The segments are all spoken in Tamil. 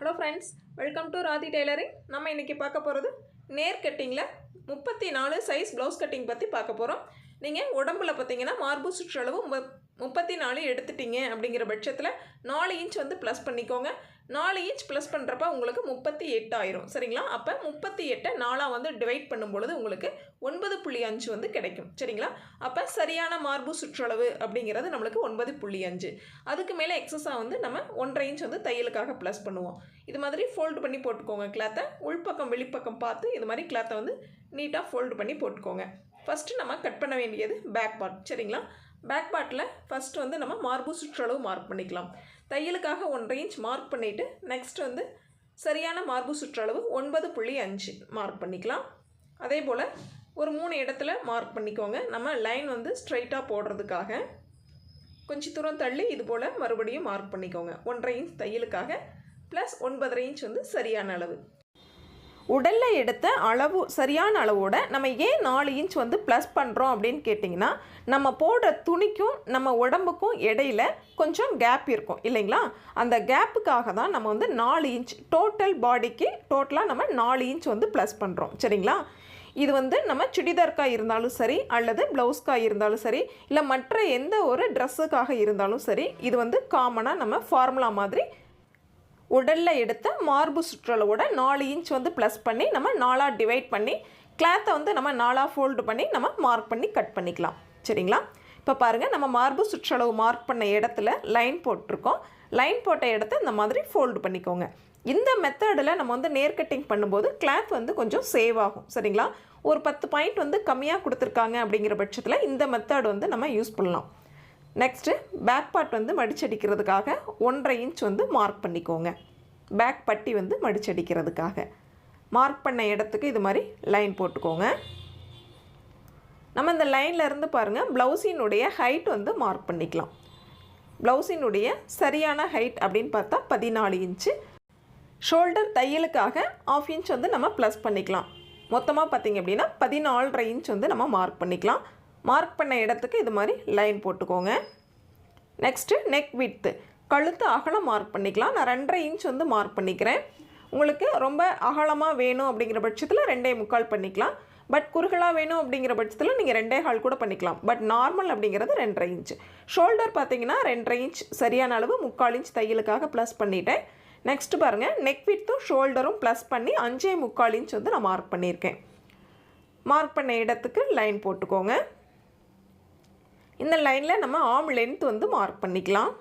Hello friends, welcome to Rathi tailoring. நம்ம இன்றைக்கி பார்க்க போகிறது நேர் கட்டிங்கில் 34 சைஸ் ப்ளவுஸ் கட்டிங் பற்றி பார்க்க போகிறோம். நீங்கள் உடம்பில் பார்த்தீங்கன்னா மார்பு சுற்றளவு 34 எடுத்துட்டீங்க அப்படிங்கிற பட்சத்தில் 4 இன்ச் வந்து ப்ளஸ் பண்ணிக்கோங்க. 4 இன்ச் ப்ளஸ் பண்ணுறப்ப உங்களுக்கு 38 ஆயிரும். சரிங்களா? அப்போ 38 4 வந்து டிவைட் பண்ணும்பொழுது உங்களுக்கு 9.5 வந்து கிடைக்கும். சரிங்களா? அப்போ சரியான மார்பு சுற்றளவு அப்படிங்கிறது நம்மளுக்கு 9.5. அதுக்கு மேலே எக்ஸஸாக வந்து நம்ம 1.5 இன்ச் வந்து தையலுக்காக ப்ளஸ் பண்ணுவோம். இது மாதிரி ஃபோல்டு பண்ணி போட்டுக்கோங்க கிளாத்தை. உள்பக்கம் வெளிப்பக்கம் பார்த்து இது மாதிரி கிளாத்தை வந்து நீட்டாக ஃபோல்டு பண்ணி போட்டுக்கோங்க. ஃபஸ்ட்டு நம்ம கட் பண்ண வேண்டியது பேக் பார்ட். சரிங்களா? பேக் பார்ட்டில் ஃபஸ்ட்டு வந்து நம்ம மார்பு சுற்றளவு மார்க் பண்ணிக்கலாம். தையலுக்காக 1.5 இன்ச் மார்க் பண்ணிவிட்டு நெக்ஸ்ட் வந்து சரியான மார்பு சுற்றளவு 9.5 மார்க் பண்ணிக்கலாம். அதே போல் ஒரு 3 இடத்துல மார்க் பண்ணிக்கோங்க. நம்ம லைன் வந்து ஸ்ட்ரைட்டாக போடுறதுக்காக கொஞ்சம் தூரம் தள்ளி இது போல் மறுபடியும் மார்க் பண்ணிக்கோங்க. 1.5 இன்ச் தையலுக்காக ப்ளஸ் 9.5 இன்ச் வந்து சரியான அளவு. உடலில் எடுத்த அளவு சரியான அளவோட நம்ம ஏன் 4 இன்ச் வந்து ப்ளஸ் பண்ணுறோம் அப்படின்னு கேட்டிங்கன்னா, நம்ம போடுற துணிக்கும் நம்ம உடம்புக்கும் இடையில கொஞ்சம் கேப் இருக்கும் இல்லைங்களா? அந்த கேப்புக்காக தான் நம்ம வந்து 4 இன்ச் டோட்டல் பாடிக்கு டோட்டலாக நம்ம 4 இன்ச் வந்து ப்ளஸ் பண்ணுறோம். சரிங்களா? இது வந்து நம்ம சுடிதார்க்காக இருந்தாலும் சரி, அல்லது ப்ளவுஸ்க்காக இருந்தாலும் சரி, இல்லை மற்ற எந்த ஒரு ட்ரெஸ்ஸுக்காக இருந்தாலும் சரி, இது வந்து காமனாக நம்ம ஃபார்முலா மாதிரி உடலில் எடுத்த மார்பு சுற்றளவோட 4 இன்ச் வந்து ப்ளஸ் பண்ணி நம்ம 4ஆக டிவைட் பண்ணி கிளாத்தை வந்து நம்ம 4ஆக ஃபோல்டு பண்ணி நம்ம மார்க் பண்ணி கட் பண்ணிக்கலாம். சரிங்களா? இப்போ பாருங்கள், நம்ம மார்பு சுற்றளவு மார்க் பண்ண இடத்துல லைன் போட்டிருக்கோம். லைன் போட்ட இடத்த இந்த மாதிரி ஃபோல்டு பண்ணிக்கோங்க. இந்த மெத்தடில் நம்ம வந்து நேர் கட்டிங் பண்ணும்போது கிளாத் வந்து கொஞ்சம் சேவ் ஆகும். சரிங்களா? ஒரு 10 பாயிண்ட் வந்து கம்மியாக கொடுத்துருக்காங்க அப்படிங்கிற பட்சத்தில் இந்த மெத்தட் வந்து நம்ம யூஸ் பண்ணலாம். நெக்ஸ்ட்டு பேக் பார்ட் வந்து மடிச்சடிக்கிறதுக்காக 1.5 இன்ச் வந்து மார்க் பண்ணிக்கோங்க. பேக் பட்டி வந்து மடிச்சடிக்கிறதுக்காக மார்க் பண்ண இடத்துக்கு இது மாதிரி லைன் போட்டுக்கோங்க. நம்ம இந்த லைனில் இருந்து பாருங்கள், ப்ளவுஸினுடைய ஹைட் வந்து மார்க் பண்ணிக்கலாம். ப்ளவுஸினுடைய சரியான ஹைட் அப்படின்னு பார்த்தா 14 இன்ச்சு. ஷோல்டர் தையலுக்காக 1/2 இன்ச் வந்து நம்ம ப்ளஸ் பண்ணிக்கலாம். மொத்தமாக பார்த்திங்க அப்படின்னா 14.5 இன்ச் வந்து நம்ம மார்க் பண்ணிக்கலாம். மார்க் பண்ண இடத்துக்கு இது மாதிரி லைன் போட்டுக்கோங்க. நெக்ஸ்ட்டு நெக் விட்த்து, கழுத்து அகலம் மார்க் பண்ணிக்கலாம். நான் 2.5 இன்ச் வந்து மார்க் பண்ணிக்கிறேன். உங்களுக்கு ரொம்ப அகலமாக வேணும் அப்படிங்கிற பட்சத்தில் 2.25 பண்ணிக்கலாம். பட் குறுகலாக வேணும் அப்படிங்கிற பட்சத்தில் நீங்கள் 2.25 கூட பண்ணிக்கலாம். பட் நார்மல் அப்படிங்கிறது 2.5 இன்ச். ஷோல்டர் பார்த்தீங்கன்னா 2.5 இன்ச் சரியான அளவு 3/4 இன்ச் தையலுக்காக ப்ளஸ் பண்ணிட்டேன். நெக்ஸ்ட்டு பாருங்கள், நெக் விட்த்தும் ஷோல்டரும் ப்ளஸ் பண்ணி 5.25 இன்ச் வந்து நான் மார்க் பண்ணியிருக்கேன். மார்க் பண்ண இடத்துக்கு லைன் போட்டுக்கோங்க. இந்த லைனில் நம்ம ஆர்ம் லென்த் வந்து மார்க் பண்ணிக்கலாம்.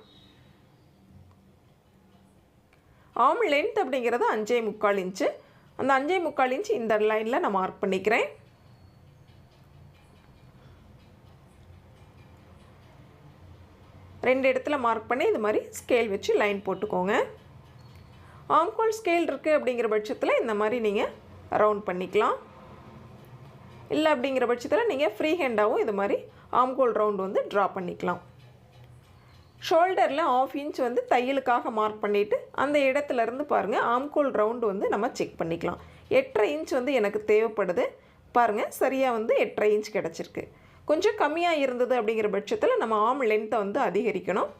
ஆர்ம் லென்த் அப்படிங்கிறது 5.25 இன்ச்சு. அந்த 5.25 இன்ச்சு இந்த லைனில் நான் மார்க் பண்ணிக்கிறேன். ரெண்டு இடத்துல மார்க் பண்ணி இது மாதிரி ஸ்கேல் வச்சு லைன் போட்டுக்கோங்க. ஆம்கோல் ஸ்கேல் இருக்குது அப்படிங்கிற பட்சத்தில் இந்த மாதிரி நீங்கள் ரவுண்ட் பண்ணிக்கலாம். இல்லை அப்படிங்கிற பட்சத்தில் நீங்கள் ஃப்ரீ ஹேண்டாகவும் இது மாதிரி ஆம்கோல் ரவுண்ட் வந்து ட்ரா பண்ணிக்கலாம். ஷோல்டரில் 1/2 இன்ச் வந்து தையலுக்காக மார்க் பண்ணிவிட்டு அந்த இடத்துலேருந்து பாருங்கள் ஆம்கோல் ரவுண்டு வந்து நம்ம செக் பண்ணிக்கலாம். 8.5 இன்ச் வந்து எனக்கு தேவைப்படுது. பாருங்கள், சரியாக வந்து 8.5 இன்ச் கிடச்சிருக்கு. கொஞ்சம் கம்மியாக இருந்தது அப்படிங்கிற பட்சத்தில் நம்ம ஆர்ம் லென்த்தை வந்து அதிகரிக்கணும்.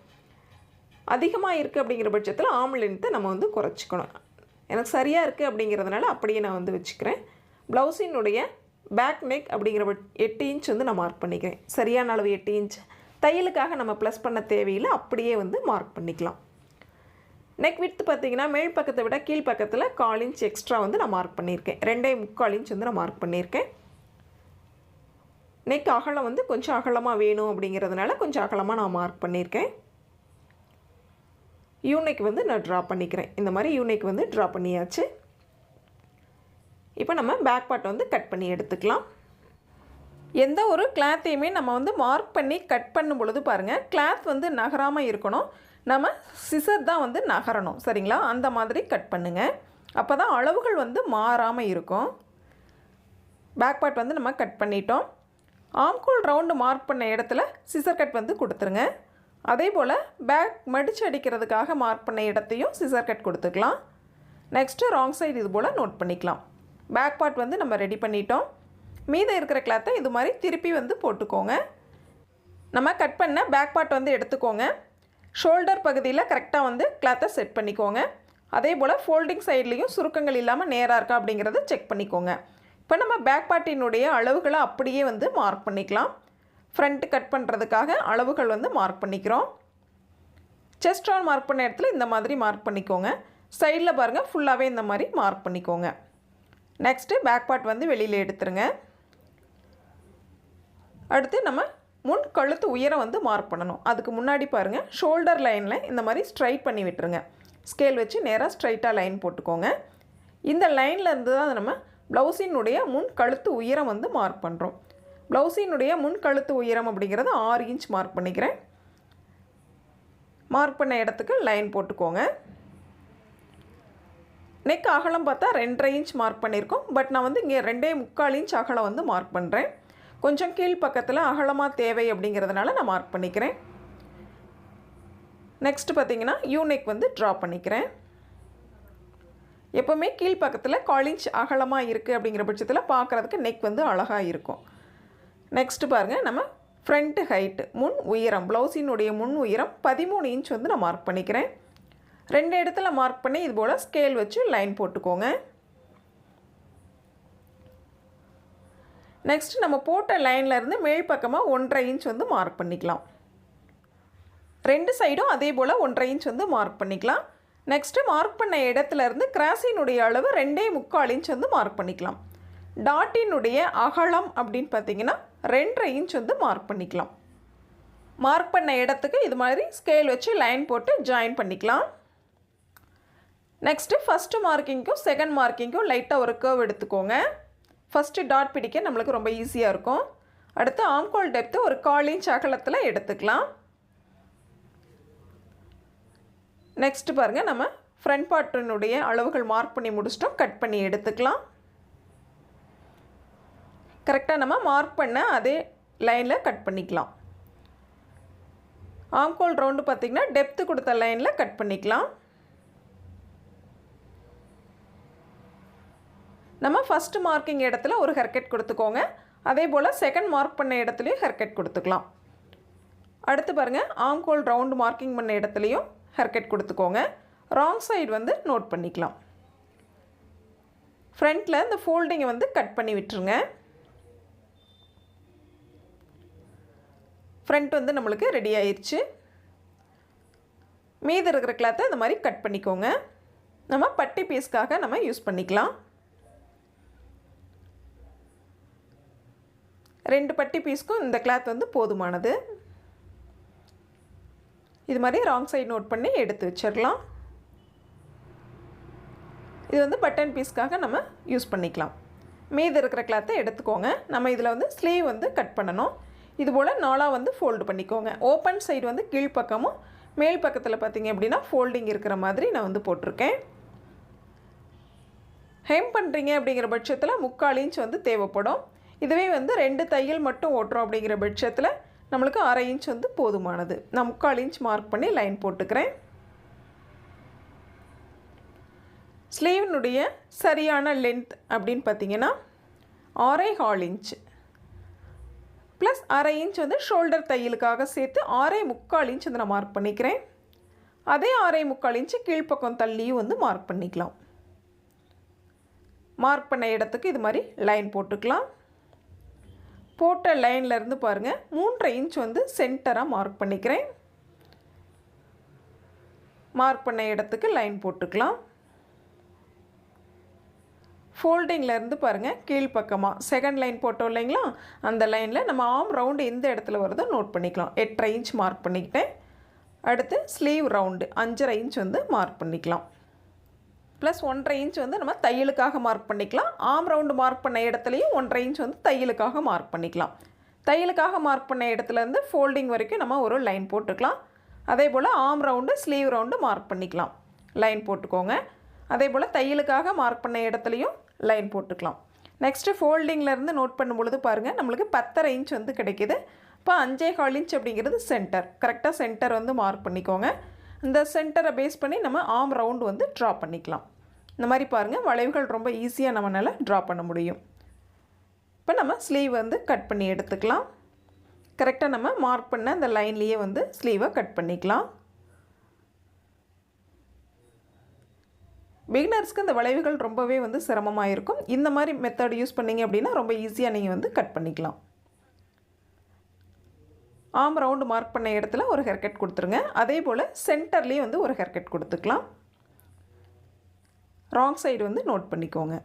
அதிகமாக இருக்குது அப்படிங்கிற பட்சத்தில் ஆர்ம் லென்த்தை நம்ம வந்து குறைச்சிக்கணும். எனக்கு சரியாக இருக்குது அப்படிங்கிறதுனால அப்படியே நான் வந்து வச்சுக்கிறேன். ப்ளவுஸினுடைய பேக் நெக் அப்படிங்கிற 8 இன்ச் வந்து நான் மார்க் பண்ணிக்கிறேன். சரியான அளவு 8 இன்ச். தையலுக்காக நம்ம ப்ளஸ் பண்ண தேவையில்லை, அப்படியே வந்து மார்க் பண்ணிக்கலாம். நெக் விட்த் பார்த்திங்கன்னா மேல் பக்கத்தை விட கீழ் பக்கத்தில் 1/4 இன்ச் எக்ஸ்ட்ரா வந்து நான் மார்க் பண்ணியிருக்கேன். 2.25 இன்ச் வந்து நான் மார்க் பண்ணியிருக்கேன். நெக் அகலம் வந்து கொஞ்சம் அகலமாக வேணும் அப்படிங்கிறதுனால கொஞ்சம் அகலமாக நான் மார்க் பண்ணியிருக்கேன். யூனெக் வந்து நான் ட்ரா பண்ணிக்கிறேன். இந்த மாதிரி யூனெக் வந்து ட்ரா பண்ணியாச்சு. இப்போ நம்ம பேக் பார்ட் வந்து கட் பண்ணி எடுத்துக்கலாம். எந்த ஒரு கிளாத்தையுமே நம்ம வந்து மார்க் பண்ணி கட் பண்ணும் பொழுது பாருங்கள், கிளாத் வந்து நகராமல் இருக்கணும். நம்ம சிசர் தான் வந்து நகரணும். சரிங்களா? அந்த மாதிரி கட் பண்ணுங்கள். அப்போ தான் அளவுகள் வந்து மாறாமல் இருக்கும். பேக் பார்ட் வந்து நம்ம கட் பண்ணிட்டோம். ஆம்கோல் ரவுண்டு மார்க் பண்ண இடத்துல சிசர் கட் வந்து கொடுத்துருங்க. அதே போல் பேக் மடித்து அடிக்கிறதுக்காக மார்க் பண்ண இடத்தையும் சிசர் கட் கொடுத்துக்கலாம். நெக்ஸ்ட்டு ராங் சைடு இது போல் நோட் பண்ணிக்கலாம். பேக் பார்ட் வந்து நம்ம ரெடி பண்ணிட்டோம். மீதம் இருக்கிற கிளாத்தை இது மாதிரி திருப்பி வந்து போட்டுக்கோங்க. நம்ம கட் பண்ண பேக் பார்ட் வந்து எடுத்துக்கோங்க. ஷோல்டர் பகுதியில் கரெக்டாக வந்து கிளாத்தை செட் பண்ணிக்கோங்க. அதே போல் ஃபோல்டிங் சைட்லேயும் சுருக்கங்கள் இல்லாமல் நேராக இருக்கா அப்படிங்கிறத செக் பண்ணிக்கோங்க. இப்போ நம்ம பேக் பார்ட்டினுடைய அளவுகளை அப்படியே வந்து மார்க் பண்ணிக்கலாம். ஃப்ரண்ட் கட் பண்ணுறதுக்காக அளவுகள் வந்து மார்க் பண்ணிக்கிறோம். செஸ்ட் ரவுண்ட் மார்க் பண்ண இடத்துல இந்த மாதிரி மார்க் பண்ணிக்கோங்க. சைடில் பாருங்கள் ஃபுல்லாகவே இந்த மாதிரி மார்க் பண்ணிக்கோங்க. நெக்ஸ்ட்டு பேக் பார்ட் வந்து வெளியில் எடுத்துருங்க. அடுத்து நம்ம முன் கழுத்து உயரம் வந்து மார்க் பண்ணணும். அதுக்கு முன்னாடி பாருங்கள் ஷோல்டர் லைனில் இந்த மாதிரி ஸ்ட்ரைட் பண்ணி விட்டுருங்க. ஸ்கேல் வச்சு நேராக ஸ்ட்ரைட்டாக லைன் போட்டுக்கோங்க. இந்த லைனில் இருந்து தான் நம்ம ப்ளவுஸினுடைய முன் கழுத்து உயரம் வந்து மார்க் பண்ணுறோம். ப்ளவுஸினுடைய முன் கழுத்து உயரம் அப்படிங்கிறது 6 இன்ச் மார்க் பண்ணிக்கிறேன். மார்க் பண்ண இடத்துக்கு லைன் போட்டுக்கோங்க. நெக் அகலம் பார்த்தா 2.5 இன்ச் மார்க் பண்ணியிருக்கோம். பட் நான் வந்து இங்கே 2.25 இன்ச் அகலம் வந்து மார்க் பண்ணுறேன். கொஞ்சம் கீழ் பக்கத்தில் அகலமாக தேவை அப்படிங்கிறதுனால நான் மார்க் பண்ணிக்கிறேன். நெக்ஸ்ட்டு பார்த்திங்கன்னா யூ நெக் வந்து ட்ரா பண்ணிக்கிறேன். எப்போவுமே கீழ் பக்கத்தில் 1/4 இன்ச் அகலமாக இருக்குது அப்படிங்கிற பட்சத்தில் பார்க்குறதுக்கு நெக் வந்து அழகாக இருக்கும். நெக்ஸ்ட்டு பாருங்கள் நம்ம ஃப்ரண்ட் ஹைட்டு முன் உயரம் ப்ளவுஸினுடைய முன் உயரம் 13 இன்ச் வந்து நான் மார்க் பண்ணிக்கிறேன். 2 இடத்துல மார்க் பண்ணி இது போல் ஸ்கேல் வச்சு லைன் போட்டுக்கோங்க. நெக்ஸ்ட்டு நம்ம போட்ட லைன்லேருந்து மேல் பக்கமாக 1.5 இன்ச் வந்து மார்க் பண்ணிக்கலாம். 2 சைடும் அதே போல் 1.5 இன்ச் வந்து மார்க் பண்ணிக்கலாம். நெக்ஸ்ட்டு மார்க் பண்ண இடத்துலேருந்து கிராஸினுடைய அளவு 2.25 இன்ச் வந்து மார்க் பண்ணிக்கலாம். டாட்டினுடைய அகலம் அப்படின்னு பார்த்தீங்கன்னா 2.5 இன்ச் வந்து மார்க் பண்ணிக்கலாம். மார்க் பண்ண இடத்துக்கு இது மாதிரி ஸ்கேல் வச்சு லைன் போட்டு ஜாயின் பண்ணிக்கலாம். நெக்ஸ்ட்டு ஃபஸ்ட்டு மார்க்கிங்க்கும் செகண்ட் மார்க்கிங்க்கும் லைட்டாக ஒரு கர்வ் எடுத்துக்கோங்க. ஃபஸ்ட்டு டாட் பிடிக்க நம்மளுக்கு ரொம்ப ஈஸியாக இருக்கும். அடுத்து ஆம்கோல் டெப்த்து ஒரு 1/4 இன்ச் அகலத்தில் எடுத்துக்கலாம். நெக்ஸ்ட்டு பாருங்கள் நம்ம ஃப்ரண்ட் பார்ட்டினுடைய அளவுகள் மார்க் பண்ணி முடிச்சிட்டோம். கட் பண்ணி எடுத்துக்கலாம். கரெக்டாக நம்ம மார்க் பண்ண அதே லைனில் கட் பண்ணிக்கலாம். ஆம்கோல் ரவுண்டு பார்த்திங்கன்னா டெப்த்து கொடுத்த லைனில் கட் பண்ணிக்கலாம். நம்ம ஃபஸ்ட்டு மார்க்கிங் இடத்துல ஒரு ஹேர்கட் கொடுத்துக்கோங்க. அதே போல் செகண்ட் மார்க் பண்ண இடத்துலையும் ஹேர்கட் கொடுத்துக்கலாம். அடுத்து பாருங்கள் ஆம்கோல் ரவுண்டு மார்க்கிங் பண்ண இடத்துலையும் ஹேர்கட் கொடுத்துக்கோங்க. ராங் சைடு வந்து நோட் பண்ணிக்கலாம். ஃப்ரண்ட்டில் இந்த ஃபோல்டிங்கை வந்து கட் பண்ணி விட்டுருங்க. ஃப்ரண்ட் வந்து நம்மளுக்கு ரெடி ஆயிடுச்சு. மீதி இருக்கிற கிளாத்தை இந்த மாதிரி கட் பண்ணிக்கோங்க. நம்ம பட்டி பீஸ்க்காக நம்ம யூஸ் பண்ணிக்கலாம். 2 பட்டி பீஸ்க்கும் இந்த கிளாத் வந்து போதுமானது. இது மாதிரி ராங் சைடு நோட் பண்ணி எடுத்து வச்சிடலாம். இது வந்து பட்டன் பீஸ்க்காக நம்ம யூஸ் பண்ணிக்கலாம். மீதி இருக்கிற கிளாத்தை எடுத்துக்கோங்க. நம்ம இதில் வந்து ஸ்லீவ் வந்து கட் பண்ணணும். இதுபோல் 4ஆக வந்து ஃபோல்டு பண்ணிக்கோங்க. ஓப்பன் சைடு வந்து கீழ்ப்பக்கமும் மேல் பக்கத்தில் பார்த்திங்க அப்படின்னா ஃபோல்டிங் இருக்கிற மாதிரி நான் வந்து போட்டிருக்கேன். ஹெம் பண்ணுறீங்க அப்படிங்கிற பட்சத்தில் 3/4 இன்ச் வந்து தேவைப்படும். இதுவே வந்து 2 தையல் மட்டும் ஓட்டுறோம் அப்படிங்கிற பட்சத்தில் நம்மளுக்கு 1/2 இன்ச் வந்து போதுமானது. நான் 3/4 இன்ச் மார்க் பண்ணி லைன் போட்டுக்கிறேன். ஸ்லீவ்னுடைய சரியான லென்த் அப்படின்னு பார்த்தீங்கன்னா 6.25 இன்ச் ப்ளஸ் 1/2 இன்ச் வந்து ஷோல்டர் தையலுக்காக சேர்த்து 6.25 இன்ச் வந்து நான் மார்க் பண்ணிக்கிறேன். அதே 6.25 இன்ச்சு கீழ்ப்பக்கம் தள்ளியும் வந்து மார்க் பண்ணிக்கலாம். மார்க் பண்ண இடத்துக்கு இது மாதிரி லைன் போட்டுக்கலாம். போட்ட லைன்லேருந்து பாருங்கள் 3.5 இன்ச் வந்து சென்டராக மார்க் பண்ணிக்கிறேன். மார்க் பண்ண இடத்துக்கு லைன் போட்டுக்கலாம். ஃபோல்டிங்லேருந்து பாருங்கள் கீழ்ப்பக்கமாக செகண்ட் லைன் போட்டோம் இல்லைங்களா, அந்த லைனில் நம்ம ஆர்ம் ரவுண்டு எந்த இடத்துல வருதோ நோட் பண்ணிக்கலாம். 8.5 இன்ச் மார்க் பண்ணிக்கிட்டேன். அடுத்து ஸ்லீவ் ரவுண்டு 5.5 இன்ச் வந்து மார்க் பண்ணிக்கலாம். ப்ளஸ் 1.5 இன்ச் வந்து நம்ம தையலுக்காக மார்க் பண்ணிக்கலாம். ஆர்ம் ரவுண்டு மார்க் பண்ண இடத்துலையும் 1.5 இன்ச் வந்து தையலுக்காக மார்க் பண்ணிக்கலாம். தையலுக்காக மார்க் பண்ண இடத்துலேருந்து ஃபோல்டிங் வரைக்கும் நம்ம ஒரு லைன் போட்டுக்கலாம். அதே போல் arm round sleeve round mark பண்ணிக்கலாம். லைன் போட்டுக்கோங்க. அதே போல் தையலுக்காக மார்க் பண்ண இடத்துலையும் லைன் போட்டுக்கலாம். நெக்ஸ்ட்டு ஃபோல்டிங்லேருந்து நோட் பண்ணும் பொழுது பாருங்கள் நம்மளுக்கு 10.5 இன்ச் வந்து கிடைக்கிது. இப்போ 5.25 இன்ச் அப்படிங்கிறது சென்டர். கரெக்டாக சென்டர் வந்து மார்க் பண்ணிக்கோங்க. இந்த சென்டரை பேஸ் பண்ணி நம்ம ஆர்ம் ரவுண்டு வந்து ட்ரா பண்ணிக்கலாம். இந்த மாதிரி பாருங்கள் வளைவுகள் ரொம்ப ஈஸியாக நம்மளால் ட்ரா பண்ண முடியும். இப்போ நம்ம ஸ்லீவ் வந்து கட் பண்ணி எடுத்துக்கலாம். கரெக்டாக நம்ம மார்க் பண்ண அந்த லைன்லேயே வந்து ஸ்லீவை கட் பண்ணிக்கலாம். பிகினர்ஸ்க்கு இந்த வளைவுகள் ரொம்பவே வந்து சிரமமாக இருக்கும். இந்த மாதிரி மெத்தட் யூஸ் பண்ணிங்க அப்படின்னா ரொம்ப ஈஸியாக நீங்கள் வந்து கட் பண்ணிக்கலாம். ஆம் ரவுண்டு மார்க் பண்ண இடத்துல ஒரு ஹேர் கட் கொடுத்துருங்க. அதே போல் சென்டர்லேயே வந்து ஒரு ஹேர் கட் கொடுத்துக்கலாம். ராங் சைடு வந்து நோட் பண்ணிக்கோங்க.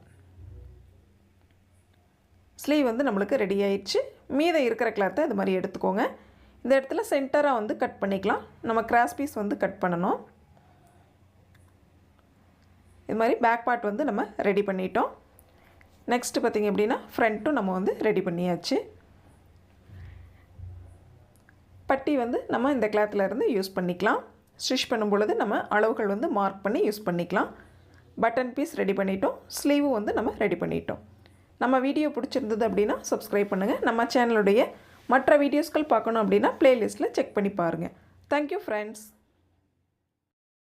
ஸ்லீவ் வந்து நம்மளுக்கு ரெடி ஆயிடுச்சு. மீதம் இருக்கிற கிளாத்தை இது மாதிரி எடுத்துக்கோங்க. இந்த இடத்துல சென்டராக வந்து கட் பண்ணிக்கலாம். நம்ம கிராஸ் பீஸ் வந்து கட் பண்ணணும். இது மாதிரி பேக் பார்ட் வந்து நம்ம ரெடி பண்ணிட்டோம். நெக்ஸ்ட்டு பார்த்திங்க அப்படின்னா ஃப்ரண்ட்டும் நம்ம வந்து ரெடி பண்ணியாச்சு. பட்டி வந்து நம்ம இந்த கிளாத்தில் இருந்து யூஸ் பண்ணிக்கலாம். ஸ்டிச் பண்ணும் பொழுது நம்ம அளவுகள் வந்து மார்க் பண்ணி யூஸ் பண்ணிக்கலாம். பட்டன் பீஸ் ரெடி பண்ணிட்டோம். ஸ்லீவும் வந்து நம்ம ரெடி பண்ணிட்டோம். நம்ம வீடியோ பிடிச்சிருந்தது அப்படின்னா சப்ஸ்கிரைப் பண்ணுங்கள். நம்ம சேனலுடைய மற்ற வீடியோஸ்கள் பார்க்கணும் அப்படின்னா ப்ளேலிஸ்ட்டில் செக் பண்ணி பாருங்கள். Thank you friends.